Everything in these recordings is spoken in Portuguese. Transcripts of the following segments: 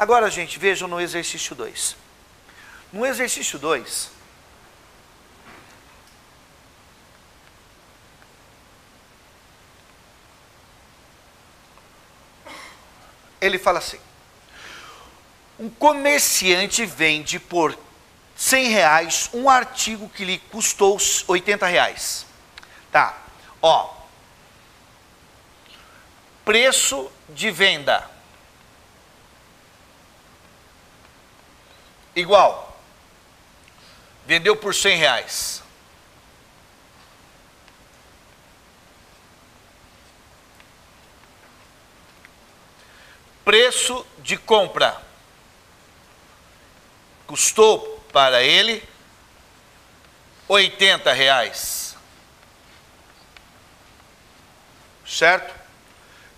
Agora, gente, vejam no exercício 2. No exercício 2, ele fala assim: um comerciante vende por R$100 um artigo que lhe custou R$80. Tá, ó. Preço de venda igual. Vendeu por R$100. Preço de compra. Custou para ele R$80. Certo?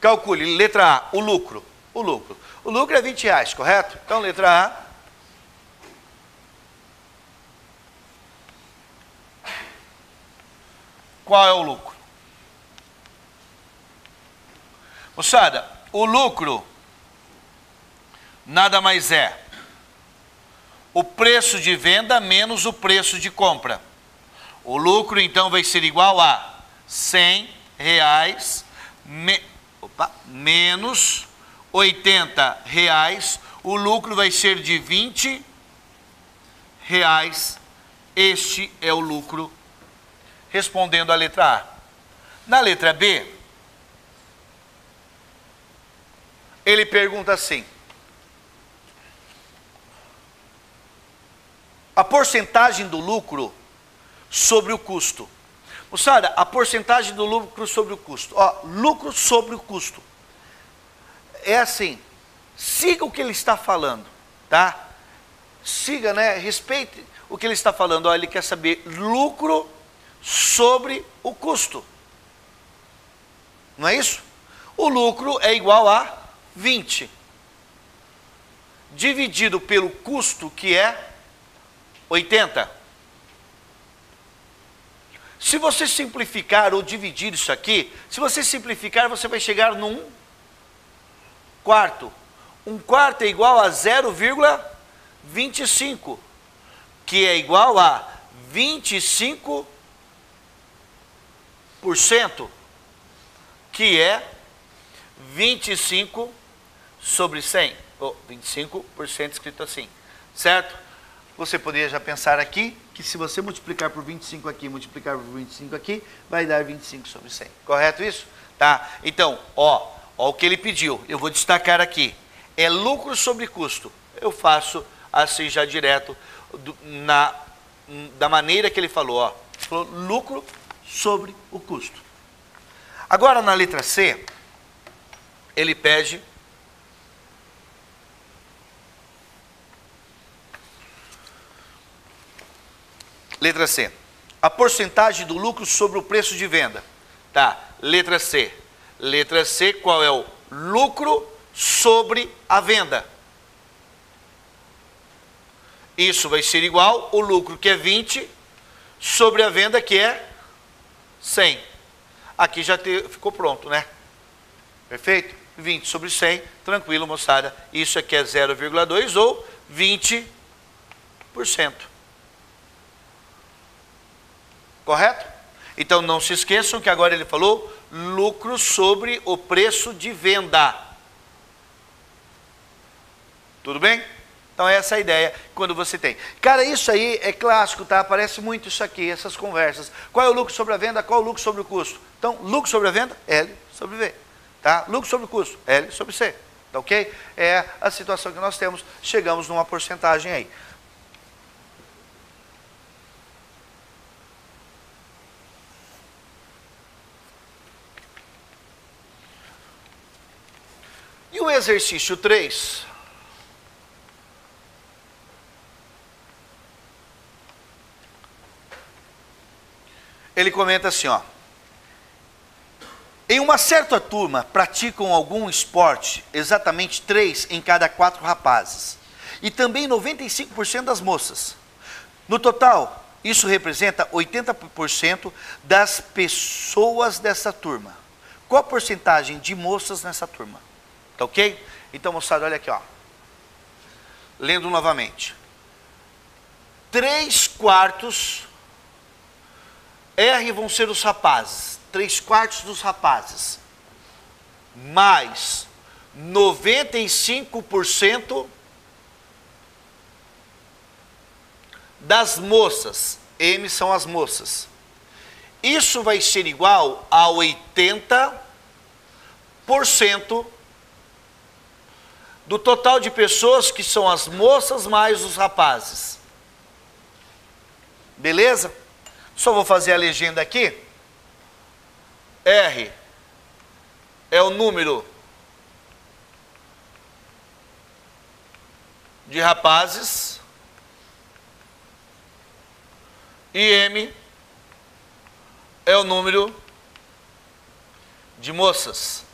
Calcule, letra A, o lucro. O lucro é R$20, correto? Então, letra A. Qual é o lucro? Moçada, o lucro nada mais é o preço de venda menos o preço de compra. O lucro, então, vai ser igual a R$100 menos R$80. O lucro vai ser de R$20. Este é o lucro, respondendo a letra A. Na letra B, ele pergunta assim: a porcentagem do lucro sobre o custo. Moçada, a porcentagem do lucro sobre o custo. Ó, lucro sobre o custo. É assim, siga o que ele está falando, tá? Siga, né? Respeite o que ele está falando. Ó, ele quer saber lucro sobre o custo. Não é isso? O lucro é igual a 20. Dividido pelo custo, que é 80. Se você simplificar ou dividir isso aqui, se você simplificar, você vai chegar num quarto. Um quarto é igual a 0,25, que é igual a 25%, que é 25 sobre 100. Ou 25% escrito assim, certo? Você poderia já pensar aqui, que se você multiplicar por 25 aqui, multiplicar por 25 aqui, vai dar 25 sobre 100. Correto isso? Tá? Então, ó o que ele pediu. Eu vou destacar aqui. É lucro sobre custo. Eu faço assim já direto, da maneira que ele falou. Ó. Ele falou lucro sobre o custo. Agora, na letra C, ele pede... Letra C. A porcentagem do lucro sobre o preço de venda. Tá. Letra C. Letra C, qual é o lucro sobre a venda? Isso vai ser igual o lucro, que é 20, sobre a venda, que é 100. Aqui já ficou pronto, né? Perfeito? 20 sobre 100, tranquilo, moçada. Isso aqui é 0,2 ou 20%. Correto? Então não se esqueçam que agora ele falou lucro sobre o preço de venda. Tudo bem? Então essa é a ideia quando você tem. Cara, isso aí é clássico, tá? Aparece muito isso aqui, essas conversas. Qual é o lucro sobre a venda? Qual é o lucro sobre o custo? Então, lucro sobre a venda, L sobre V. Tá? Lucro sobre o custo, L sobre C. Tá ok? É a situação que nós temos. Chegamos numa porcentagem aí. E o exercício 3, ele comenta assim, ó. Em uma certa turma praticam algum esporte, exatamente 3 em cada 4 rapazes, e também 95% das moças. No total, isso representa 80% das pessoas dessa turma. Qual a porcentagem de moças nessa turma? Tá ok? Então, moçada, olha aqui, ó. Lendo novamente. 3/4 R vão ser os rapazes. 3/4 dos rapazes. Mais 95% das moças. M são as moças. Isso vai ser igual a 80% do total de pessoas que são as moças mais os rapazes. Beleza? Só vou fazer a legenda aqui. R é o número de rapazes e M é o número de moças.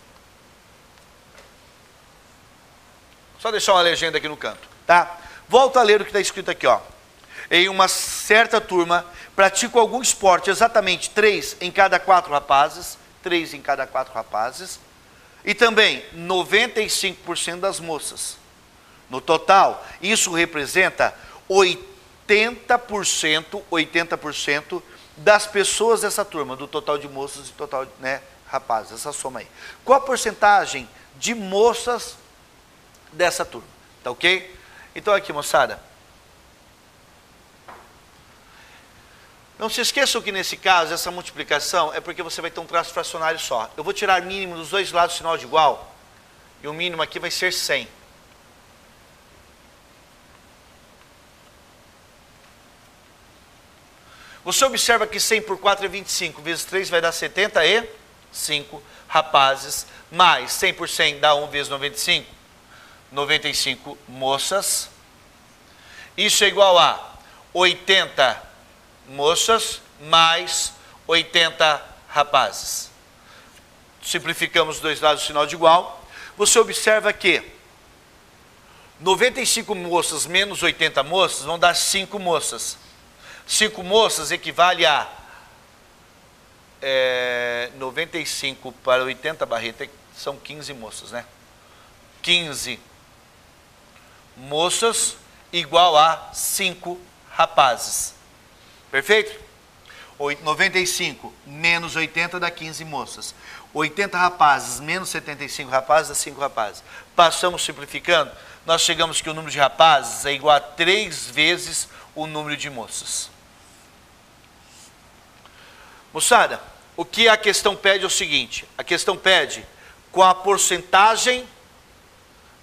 Só deixar uma legenda aqui no canto, tá? Volto a ler o que está escrito aqui, ó. Em uma certa turma, pratico algum esporte, exatamente 3 em cada 4 rapazes, 3 em cada 4 rapazes, e também 95% das moças. No total, isso representa 80% das pessoas dessa turma, do total de moças e total, né, rapazes, essa soma aí. Qual a porcentagem de moças dessa turma? Tá ok? Então aqui, moçada. Não se esqueçam que nesse caso, essa multiplicação é porque você vai ter um traço fracionário só. Eu vou tirar mínimo dos dois lados sinal de igual, e o mínimo aqui vai ser 100. Você observa que 100 por 4 é 25, vezes 3 vai dar 75 rapazes, mais 100 por 100 dá 1 vezes 95, 95 moças. Isso é igual a 80 moças mais 80 rapazes. Simplificamos os dois lados, sinal de igual. Você observa que 95 moças menos 80 moças vão dar 5 moças. 5 moças equivale a 95 para 80 barreta, são 15 moças, né? 15 moças igual a 5 rapazes. Perfeito? 95 menos 80 dá 15 moças. 80 rapazes menos 75 rapazes dá 5 rapazes. Passamos simplificando, nós chegamos que o número de rapazes é igual a 3 vezes o número de moças. Moçada, o que a questão pede é o seguinte: a questão pede com a porcentagem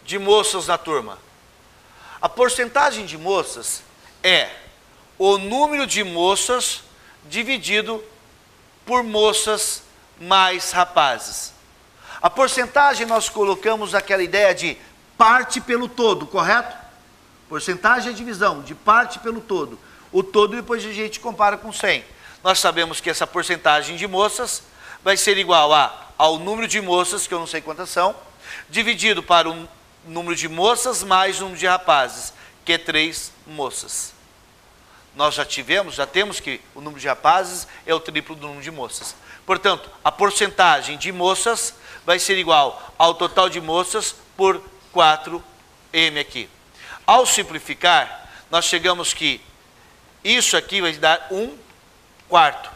de moças na turma. A porcentagem de moças é o número de moças dividido por moças mais rapazes. A porcentagem nós colocamos aquela ideia de parte pelo todo, correto? Porcentagem é divisão de parte pelo todo. O todo depois a gente compara com 100. Nós sabemos que essa porcentagem de moças vai ser igual ao número de moças, que eu não sei quantas são, dividido para o número de moças mais o número de rapazes, que é 3 moças. Nós já temos que o número de rapazes é o triplo do número de moças. Portanto, a porcentagem de moças vai ser igual ao total de moças por 4M aqui. Ao simplificar, nós chegamos que isso aqui vai dar 1/4.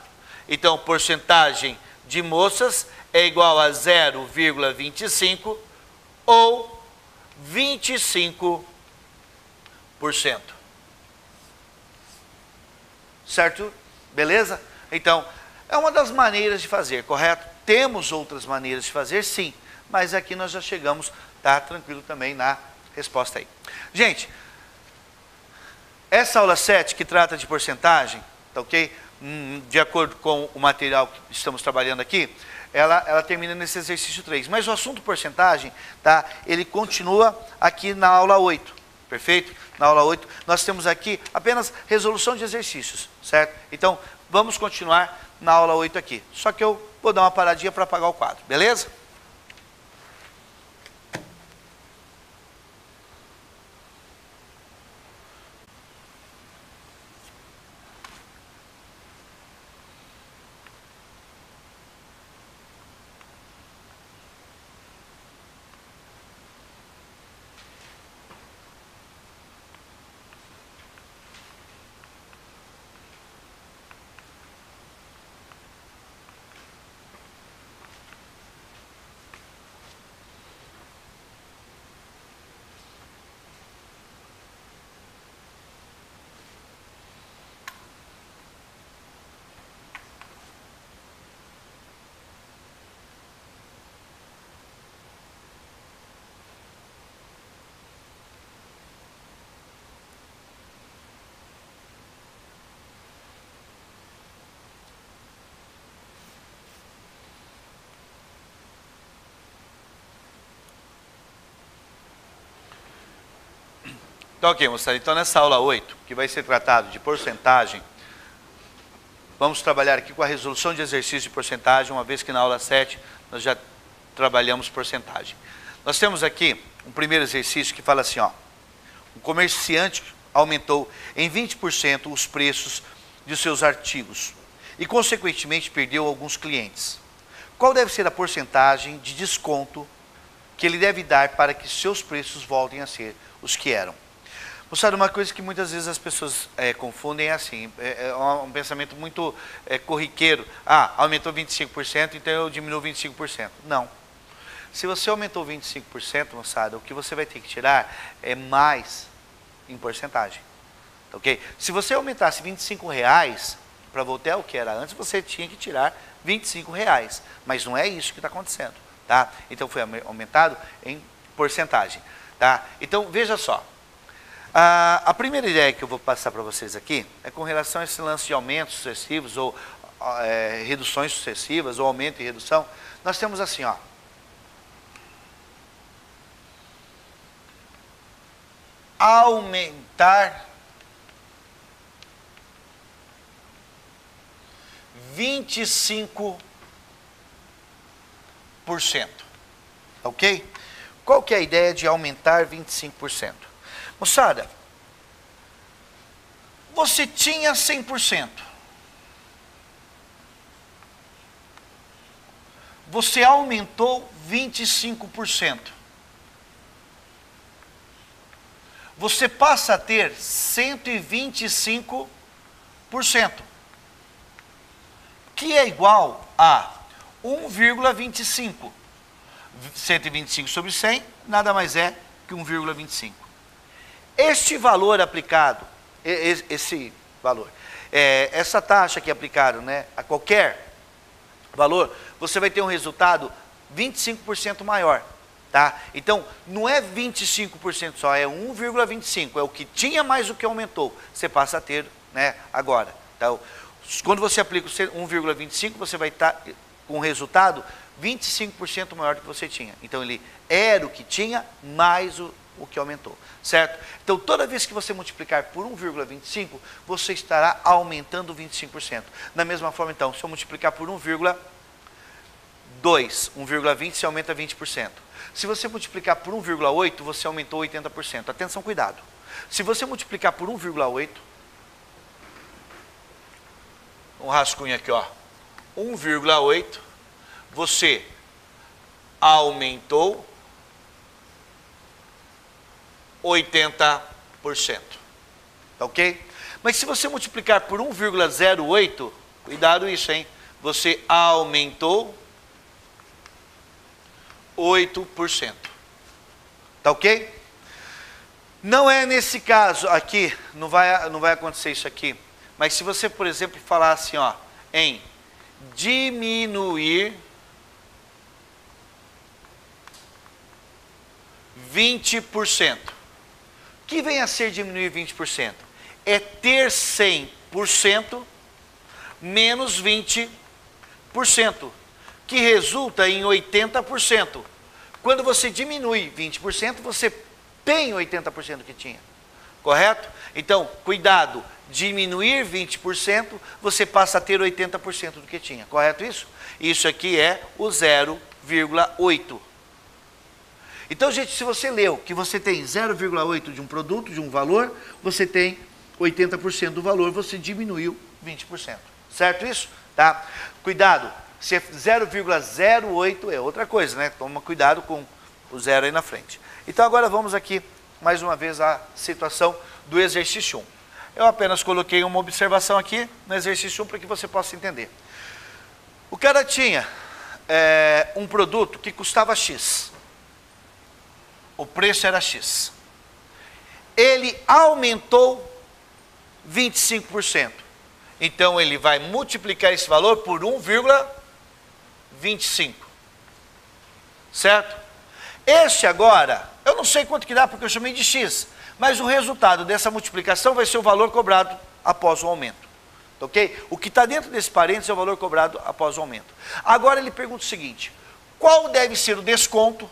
Então, porcentagem de moças é igual a 0,25 ou 25%. Certo? Beleza? Então, é uma das maneiras de fazer, correto? Temos outras maneiras de fazer, sim. Mas aqui nós já chegamos, tá tranquilo também na resposta aí. Gente, essa aula 7, que trata de porcentagem, tá ok? De acordo com o material que estamos trabalhando aqui, ela termina nesse exercício 3. Mas o assunto porcentagem, tá? Ele continua aqui na aula 8. Perfeito? Na aula 8, nós temos aqui apenas resolução de exercícios, certo? Então, vamos continuar na aula 8 aqui. Só que eu vou dar uma paradinha para apagar o quadro, beleza? Então, ok, moçada. Então, nessa aula 8, que vai ser tratado de porcentagem, vamos trabalhar aqui com a resolução de exercício de porcentagem, uma vez que na aula 7 nós já trabalhamos porcentagem. Nós temos aqui um primeiro exercício que fala assim, ó, um comerciante aumentou em 20% os preços de seus artigos e, consequentemente, perdeu alguns clientes. Qual deve ser a porcentagem de desconto que ele deve dar para que seus preços voltem a ser os que eram? Moçada, uma coisa que muitas vezes as pessoas confundem é assim, é um pensamento muito corriqueiro. Ah, aumentou 25%, então eu diminuo 25%. Não. Se você aumentou 25%, moçada, o que você vai ter que tirar é mais em porcentagem. Ok? Se você aumentasse R$25 para voltar ao que era antes, você tinha que tirar R$25. Mas não é isso que está acontecendo. Tá? Então foi aumentado em porcentagem. Tá? Então veja só. A primeira ideia que eu vou passar para vocês aqui é com relação a esse lance de aumentos sucessivos ou reduções sucessivas ou aumento e redução. Nós temos assim, ó. Aumentar 25%. Ok? Qual que é a ideia de aumentar 25%? Moçada, você tinha 100%. Você aumentou 25%. Você passa a ter 125%, que é igual a 1,25. 125 sobre 100 nada mais é que 1,25. Este valor aplicado, essa taxa que é aplicada, né, a qualquer valor, você vai ter um resultado 25% maior. Tá? Então, não é 25% só, é 1,25%. É o que tinha mais o que aumentou. Você passa a ter, né, agora. Então, quando você aplica o 1,25%, você vai estar com um resultado 25% maior do que você tinha. Então, ele era o que tinha mais o que aumentou. Certo? Então, toda vez que você multiplicar por 1,25%, você estará aumentando 25%. Da mesma forma, então, se eu multiplicar por 1,20%, você aumenta 20%. Se você multiplicar por 1,8, você aumentou 80%. Atenção, cuidado. Se você multiplicar por 1,8, um rascunho aqui, ó, 1,8, você aumentou 80%. Ok? Mas se você multiplicar por 1,08, cuidado isso, hein? Você aumentou 8%. Tá ok? Não é nesse caso aqui, não vai acontecer isso aqui. Mas se você, por exemplo, falar assim, ó, em diminuir 20%. O que vem a ser diminuir 20%? É ter 100% menos 20%, que resulta em 80%. Quando você diminui 20%, você tem 80% que tinha. Correto? Então, cuidado, diminuir 20%, você passa a ter 80% do que tinha. Correto isso? Isso aqui é o 0,8. Então, gente, se você leu que você tem 0,8 de um produto, de um valor, você tem 80% do valor, você diminuiu 20%. Certo isso? Tá? Cuidado. Se é 0,08 é outra coisa, né? Toma cuidado com o zero aí na frente. Então agora vamos aqui, mais uma vez, à situação do exercício 1. Eu apenas coloquei uma observação aqui no exercício 1 para que você possa entender. O cara tinha um produto que custava X. O preço era X. Ele aumentou 25%. Então ele vai multiplicar esse valor por 1,25. Certo? Este agora, eu não sei quanto que dá porque eu chamei de X, mas o resultado dessa multiplicação vai ser o valor cobrado após o aumento. Ok? O que está dentro desse parênteses é o valor cobrado após o aumento. Agora ele pergunta o seguinte: qual deve ser o desconto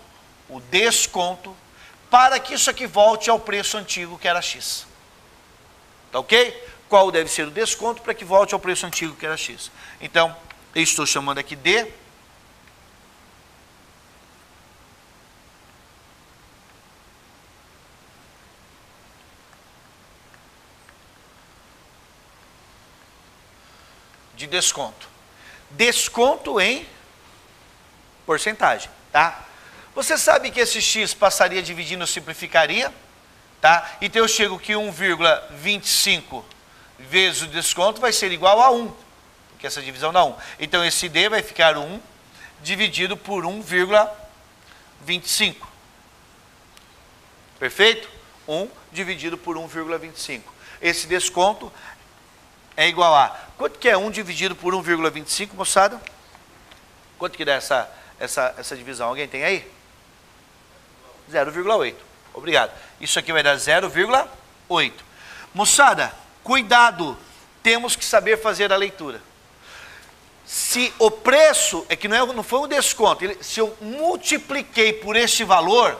para que isso aqui volte ao preço antigo, que era X. Tá ok? Qual deve ser o desconto para que volte ao preço antigo, que era X. Então, eu estou chamando aqui de desconto. Desconto em porcentagem, tá? Você sabe que esse X passaria dividindo, simplificaria, tá? Então eu chego que 1,25 vezes o desconto vai ser igual a 1, porque essa divisão dá 1. Então esse D vai ficar 1 dividido por 1,25. Perfeito? 1 dividido por 1,25. Esse desconto é igual a... Quanto que é 1 dividido por 1,25, moçada? Quanto que dá essa divisão? Alguém tem aí? 0,8. Obrigado. Isso aqui vai dar 0,8. Moçada, cuidado. Temos que saber fazer a leitura. Se o preço, é que não foi um desconto, se eu multipliquei por este valor,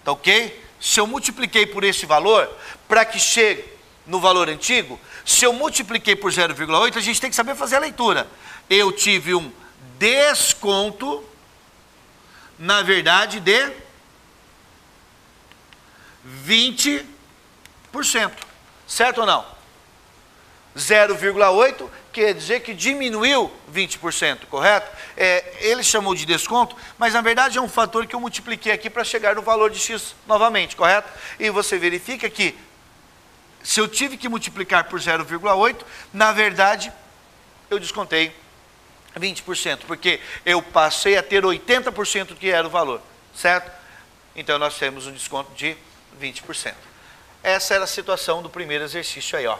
tá ok? Se eu multipliquei por este valor, para que chegue no valor antigo, se eu multipliquei por 0,8, a gente tem que saber fazer a leitura. Eu tive um desconto, na verdade, de 20%. Certo ou não? 0,8 quer dizer que diminuiu 20%, correto? Ele chamou de desconto, mas na verdade é um fator que eu multipliquei aqui para chegar no valor de X novamente, correto? E você verifica que se eu tive que multiplicar por 0,8, na verdade, eu descontei 20%, porque eu passei a ter 80% que era o valor, certo? Então, nós temos um desconto de 20%. Essa era a situação do primeiro exercício aí, ó.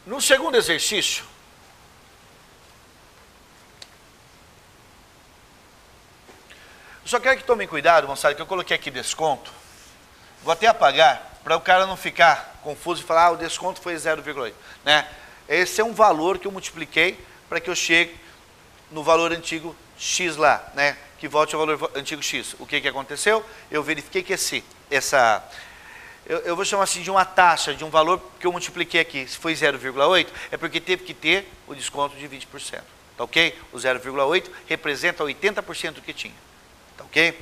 No segundo exercício, eu só quero que tomem cuidado, moçada, que eu coloquei aqui desconto. Vou até apagar, para o cara não ficar confuso e falar, o desconto foi 0,8, né? Esse é um valor que eu multipliquei para que eu chegue no valor antigo X lá, né? Que volte ao valor antigo X. O que aconteceu? Eu verifiquei que eu vou chamar assim de uma taxa, de um valor que eu multipliquei aqui, se foi 0,8, é porque teve que ter o desconto de 20%, tá ok? O 0,8 representa 80% que tinha, tá ok?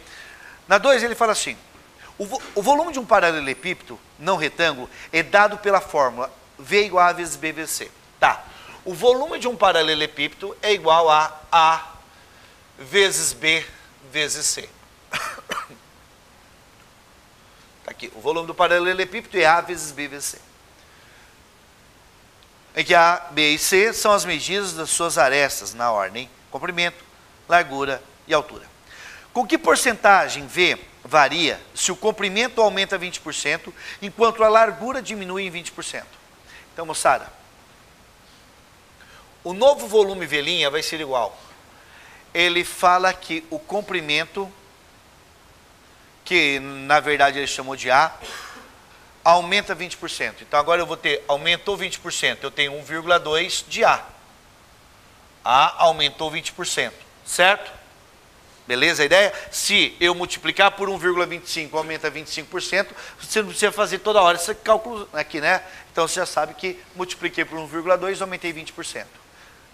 Na 2 ele fala assim, o volume de um paralelepípedo não retângulo é dado pela fórmula V igual a vezes B vezes C. Tá. O volume de um paralelepípedo é igual a A vezes B vezes C. Tá aqui. O volume do paralelepípedo é A vezes B vezes C. É que A, B e C são as medidas das suas arestas na ordem comprimento, largura e altura. Com que porcentagem V varia se o comprimento aumenta 20%, enquanto a largura diminui em 20%? Então, moçada, o novo volume V' vai ser igual. Ele fala que o comprimento, que na verdade ele chamou de A, aumenta 20%. Então agora eu vou ter, aumentou 20%, eu tenho 1,2 de A. A aumentou 20%, certo? Beleza a ideia? Se eu multiplicar por 1,25 aumenta 25%, você não precisa fazer toda hora esse cálculo aqui, né? Então você já sabe que multipliquei por 1,2 aumentei 20%.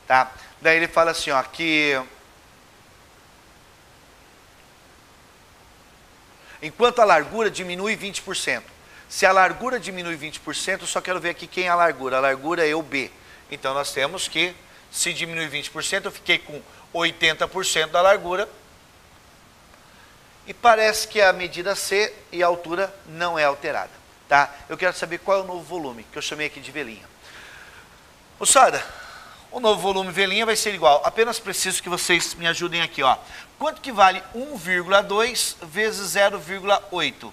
Tá? Daí ele fala assim, ó, que enquanto a largura diminui 20%. Se a largura diminui 20%, eu só quero ver aqui quem é a largura. A largura é o B. Então nós temos que, se diminui 20%, eu fiquei com 80% da largura. E parece que a medida C e a altura não é alterada, tá? Eu quero saber qual é o novo volume, que eu chamei aqui de V'. Moçada, o novo volume V' vai ser igual, apenas preciso que vocês me ajudem aqui, ó. Quanto que vale 1,2 vezes 0,8?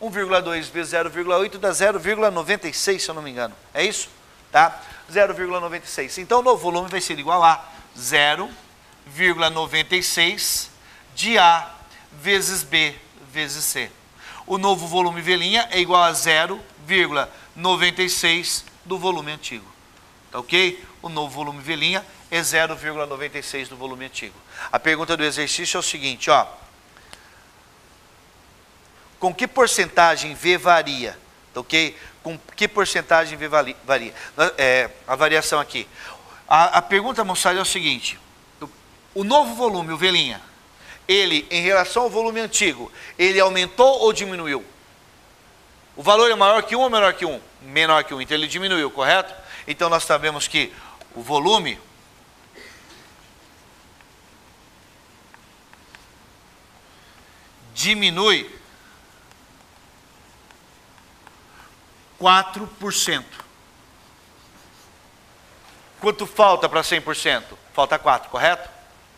1,2 vezes 0,8 dá 0,96, se eu não me engano. É isso? Tá? 0,96. Então, o novo volume vai ser igual a 0,96 de A vezes B vezes C. O novo volume V' é igual a 0,96 do volume antigo. Tá ok? O novo volume V' é 0,96 do volume antigo. A pergunta do exercício é o seguinte, ó. com que porcentagem V varia? Ok? Com que porcentagem V varia? A variação aqui. A pergunta, moçada, é o seguinte. O novo volume, o V', ele, em relação ao volume antigo, ele aumentou ou diminuiu? O valor é maior que 1 ou menor que 1? Menor que 1, então ele diminuiu, correto? Então nós sabemos que o volume diminui 4%. Quanto falta para 100%? Falta 4, correto?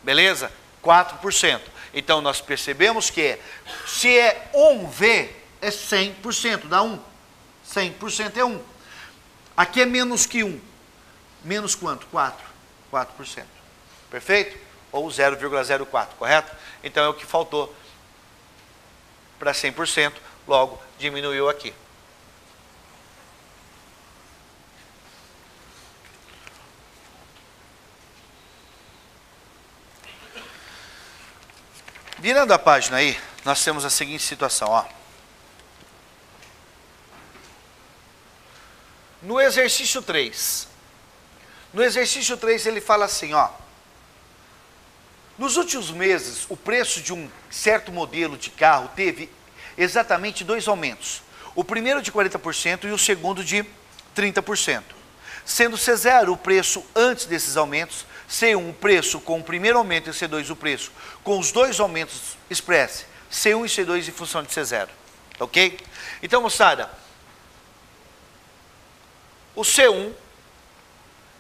Beleza? 4%. Então nós percebemos que se é 1V, é 100%, dá 1. 100% é 1. Aqui é menos que 1. Menos quanto? 4. 4%. Perfeito? Ou 0,04, correto? Então é o que faltou para 100%, logo diminuiu aqui. Virando a página aí, nós temos a seguinte situação, ó. No exercício 3. No exercício 3 ele fala assim, ó. Nos últimos meses, o preço de um certo modelo de carro teve exatamente 2 aumentos. O primeiro de 40% e o segundo de 30%. Sendo C0 o preço antes desses aumentos, C1 o preço com o primeiro aumento e C2 o preço com os 2 aumentos expresse, C1 e C2 em função de C0. Ok? Então, moçada, o C1,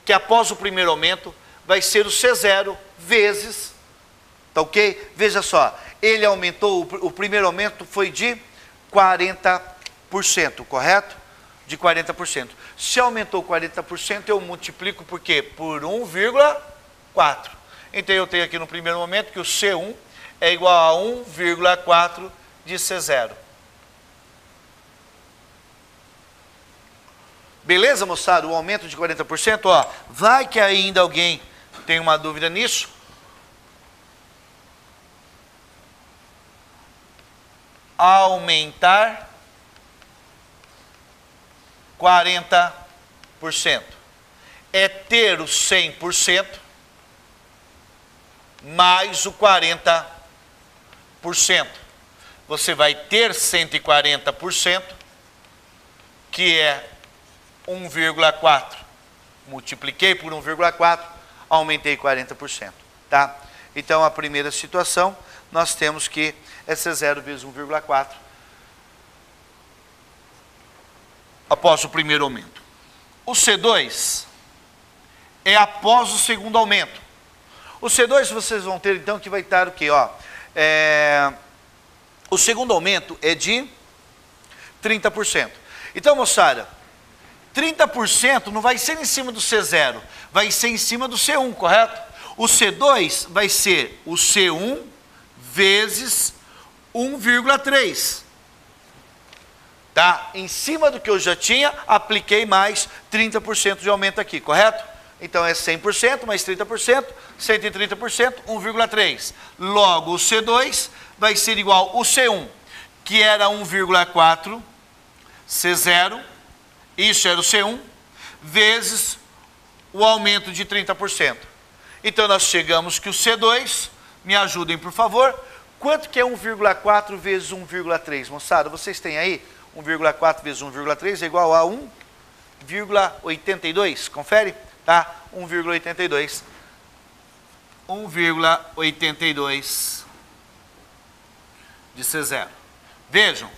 que após o primeiro aumento, vai ser o C0 vezes, tá ok? Veja só, ele aumentou, o primeiro aumento foi de 40%, correto? De 40%. Se aumentou 40%, eu multiplico por quê? Por 1,4. Então eu tenho aqui no primeiro momento que o C1 é igual a 1,4 de C0. Beleza, moçada? O aumento de 40%, ó, vai que ainda alguém tem uma dúvida nisso. Aumentar 40% é ter o 100% mais o 40%. Você vai ter 140%, que é 1,4. Multipliquei por 1,4, aumentei 40%. Tá? Então, a primeira situação, nós temos que é C0 vezes 1,4 após o primeiro aumento. O C2 é após o segundo aumento. O C2 vocês vão ter, então, que vai estar o quê? Ó, o segundo aumento é de 30%. Então, moçada, 30% não vai ser em cima do C0, vai ser em cima do C1, correto? O C2 vai ser o C1 vezes 1,3. Tá? Em cima do que eu já tinha, apliquei mais 30% de aumento aqui, correto? Então é 100% mais 30%, 130%, 1,3. Logo, o C2 vai ser igual ao C1, que era 1,4, C0, isso era o C1, vezes o aumento de 30%. Então nós chegamos que o C2, me ajudem por favor, quanto que é 1,4 vezes 1,3? Moçada, vocês têm aí? 1,4 vezes 1,3 é igual a 1,82, confere? Tá? 1,82. 1,82 de C0. Vejam,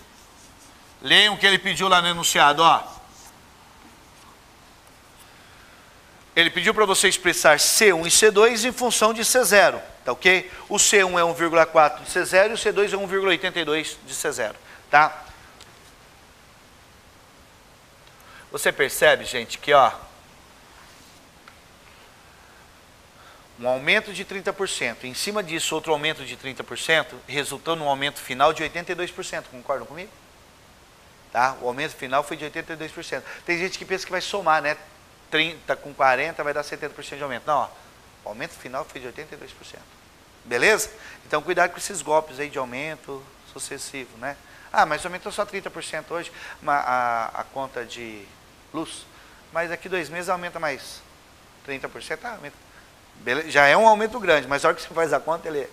leiam o que ele pediu lá no enunciado, ó. Ele pediu para você expressar C1 e C2 em função de C0, tá ok? O C1 é 1,4 de C0 e o C2 é 1,82 de C0, tá? Você percebe, gente, que ó, um aumento de 30%, em cima disso outro aumento de 30%, resultou num aumento final de 82%, concordam comigo? Tá? O aumento final foi de 82%. Tem gente que pensa que vai somar, né? 30 com 40 vai dar 70% de aumento. Não, ó, o aumento final foi de 82%. Beleza? Então cuidado com esses golpes aí de aumento sucessivo, né? Ah, mas aumentou só 30% hoje a conta de luz. Mas daqui 2 meses aumenta mais 30%. Ah, aumenta. Beleza, já é um aumento grande, mas a hora que você faz a conta, ele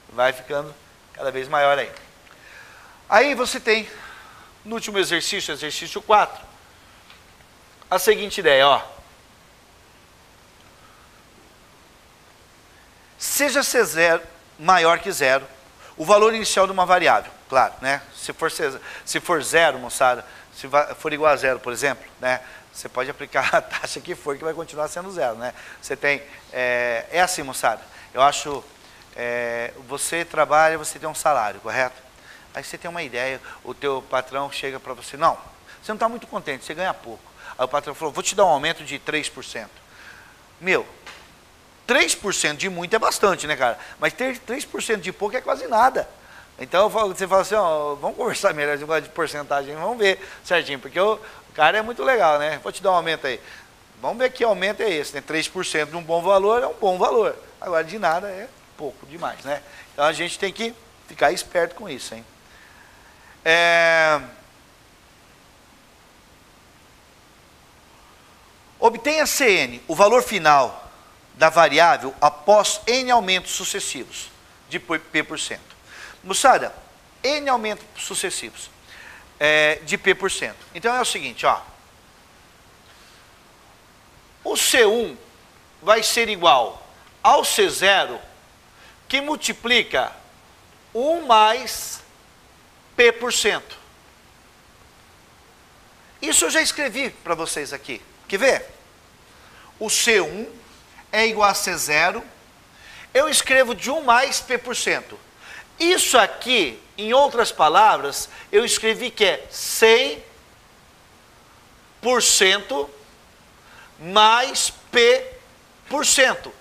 vai ficando cada vez maior aí. Aí você tem, no último exercício, exercício 4, a seguinte ideia, ó. Seja C0 maior que zero, o valor inicial de uma variável, claro, né? Se for zero, moçada, se for igual a zero, por exemplo, né? Você pode aplicar a taxa que for, que vai continuar sendo zero, né? Você tem, é assim, moçada, eu acho, você trabalha, você tem um salário, correto? Aí você tem uma ideia, o teu patrão chega para você, não, você não está muito contente, você ganha pouco. Aí o patrão falou, vou te dar um aumento de 3%. Meu, 3% de muito é bastante, né, cara? Mas ter 3% de pouco é quase nada. Então você fala assim, ó, vamos conversar melhor esse negócio de porcentagem, vamos ver certinho, porque o cara é muito legal, né? Vou te dar um aumento aí. Vamos ver que aumento é esse, né? 3% de um bom valor é um bom valor. Agora de nada é pouco demais, né? Então a gente tem que ficar esperto com isso, hein? Obtenha CN, o valor final da variável após N aumentos sucessivos de P%. Moçada, N aumentos sucessivos de P%. Então é o seguinte, ó. O C1 vai ser igual ao C0 que multiplica 1 mais P%. Isso eu já escrevi para vocês aqui. Quer ver? O C1 é igual a C0. Eu escrevo de 1 mais P%. Isso aqui, em outras palavras, eu escrevi que é 100% mais P%.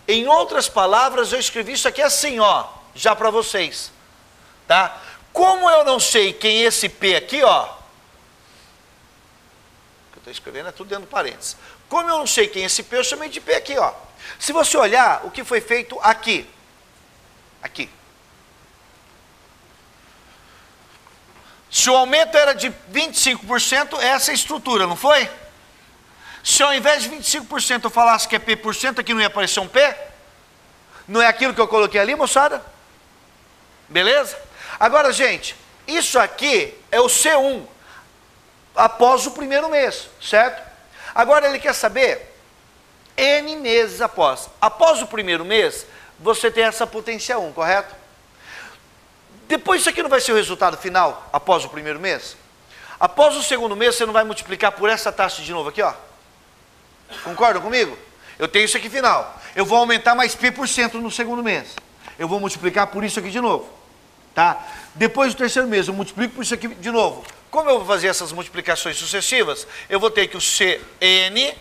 Em outras palavras, eu escrevi isso aqui assim, ó, já para vocês. Tá? Como eu não sei quem é esse P aqui, ó, que eu estou escrevendo é tudo dentro do parênteses. Como eu não sei quem é esse P, eu chamei de P aqui, ó. Se você olhar o que foi feito aqui, aqui. Se o aumento era de 25%, essa é a estrutura, não foi? Se ao invés de 25% eu falasse que é P%, aqui não ia aparecer um P? Não é aquilo que eu coloquei ali, moçada? Beleza? Agora, gente, isso aqui é o C1 após o primeiro mês, certo? Agora ele quer saber N meses após. Após o primeiro mês, você tem essa potência 1, correto? Depois isso aqui não vai ser o resultado final, após o primeiro mês? Após o segundo mês, você não vai multiplicar por essa taxa de novo aqui, ó? Concordam comigo? Eu tenho isso aqui final. Eu vou aumentar mais P% no segundo mês. Eu vou multiplicar por isso aqui de novo. Tá? Depois do terceiro mês, eu multiplico por isso aqui de novo. Como eu vou fazer essas multiplicações sucessivas? Eu vou ter que o CN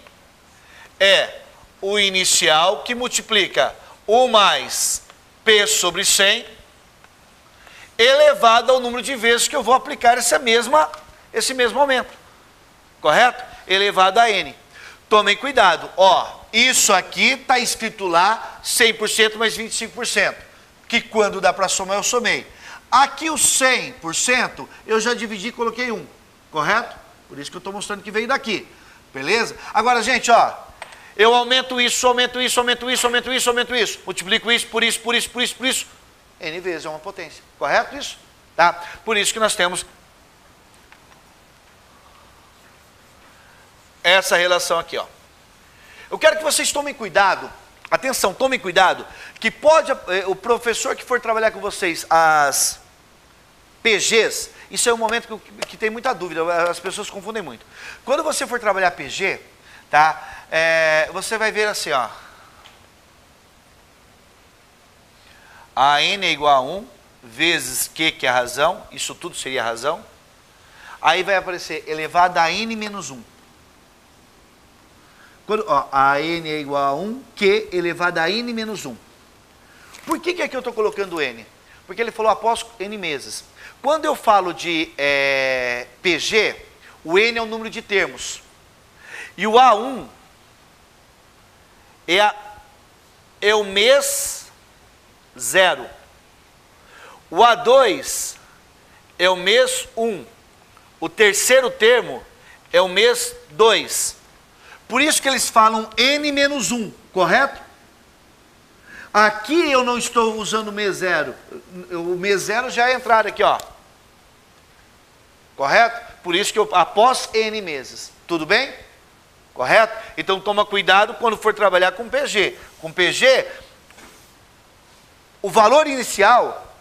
é o inicial que multiplica 1 mais P sobre 100 elevado ao número de vezes que eu vou aplicar esse mesmo aumento. Correto? Elevado a N. Tomem cuidado. Ó, isso aqui está escrito lá 100% mais 25%. Que quando dá para somar, eu somei. Aqui o 100%, eu já dividi e coloquei 1, correto? Por isso que eu estou mostrando que veio daqui, beleza? Agora, gente, ó, eu aumento isso, aumento isso, aumento isso, aumento isso, aumento isso. Multiplico isso, por isso, por isso, por isso, por isso. N vezes é uma potência, correto isso? Tá? Por isso que nós temos essa relação aqui, ó. Eu quero que vocês tomem cuidado. Atenção, tomem cuidado, que pode, o professor que for trabalhar com vocês as PGs, isso é um momento que tem muita dúvida, as pessoas confundem muito. Quando você for trabalhar PG, tá, você vai ver assim, ó, a N é igual a 1, vezes Q, que é a razão, isso tudo seria a razão, aí vai aparecer elevado a N menos 1. Quando, ó, a N é igual a 1, Q elevado a N menos 1. Por que aqui eu estou colocando N? Porque ele falou após N meses. Quando eu falo de PG, o N é o número de termos. E o A1 é o mês 0. O A2 é o mês 1. O terceiro termo é o mês 2. Por isso que eles falam N menos 1, correto? Aqui eu não estou usando o mês 0. O mês 0 já é entrada aqui, ó. Correto? Por isso que eu, após N meses. Tudo bem? Correto? Então toma cuidado quando for trabalhar com PG. Com PG, o valor inicial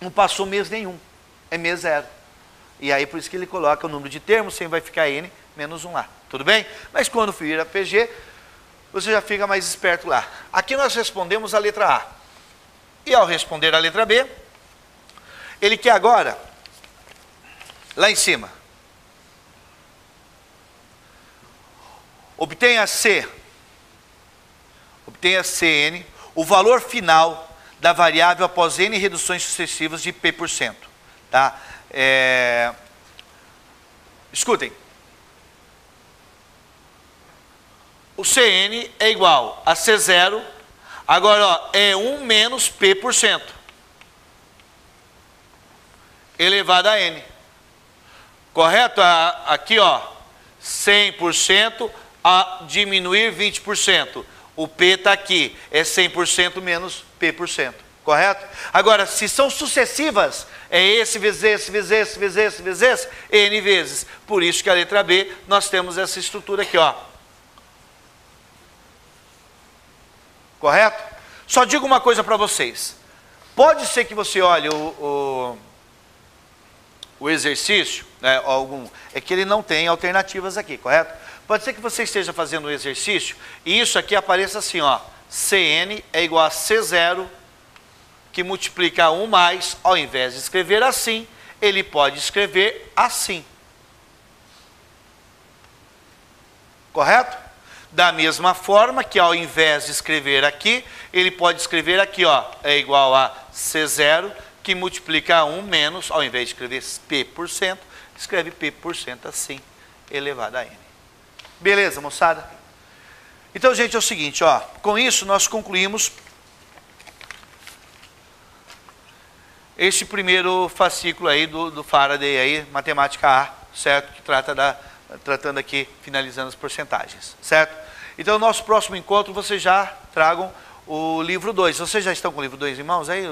não passou mês nenhum. É mês 0. E aí por isso que ele coloca o número de termos, sempre vai ficar N menos 1 lá. Tudo bem? Mas quando vir a PG, você já fica mais esperto lá. Aqui nós respondemos a letra A. E ao responder a letra B, ele quer agora, lá em cima, obtenha Cn, o valor final da variável após N reduções sucessivas de P%. Tá? Escutem. O Cn é igual a C0, agora ó, é 1 menos P%, elevado a N. Correto? Aqui ó, 100% a diminuir 20%. O P está aqui, é 100% menos P%. Correto? Agora, se são sucessivas, é esse vezes esse, vezes esse, vezes esse, vezes esse, N vezes. Por isso que a letra B, nós temos essa estrutura aqui, ó. Correto? Só digo uma coisa para vocês. Pode ser que você olhe o exercício, né, é que ele não tem alternativas aqui, correto? Pode ser que você esteja fazendo o exercício e isso aqui apareça assim, ó. Cn é igual a C0, que multiplica 1 mais, ao invés de escrever assim, ele pode escrever assim. Correto? Da mesma forma que ao invés de escrever aqui, ele pode escrever aqui, ó, é igual a C0, que multiplica 1 menos, ao invés de escrever P%, escreve P% assim, elevado a N. Beleza, moçada? Então, gente, é o seguinte, ó, com isso nós concluímos esse primeiro fascículo aí do Faraday aí, matemática A, certo? Que tratando aqui, finalizando as porcentagens, certo? Então, no nosso próximo encontro, vocês já tragam o livro 2. Vocês já estão com o livro 2 em mãos aí?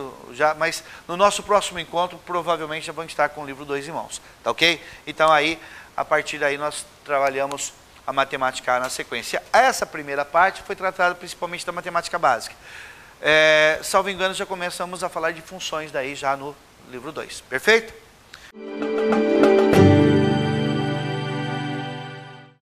Mas no nosso próximo encontro, provavelmente já vão estar com o livro 2 em mãos, tá ok? Então, aí, a partir daí, nós trabalhamos a matemática A na sequência. Essa primeira parte foi tratada principalmente da matemática básica. Salvo engano, já começamos a falar de funções daí já no livro 2. Perfeito?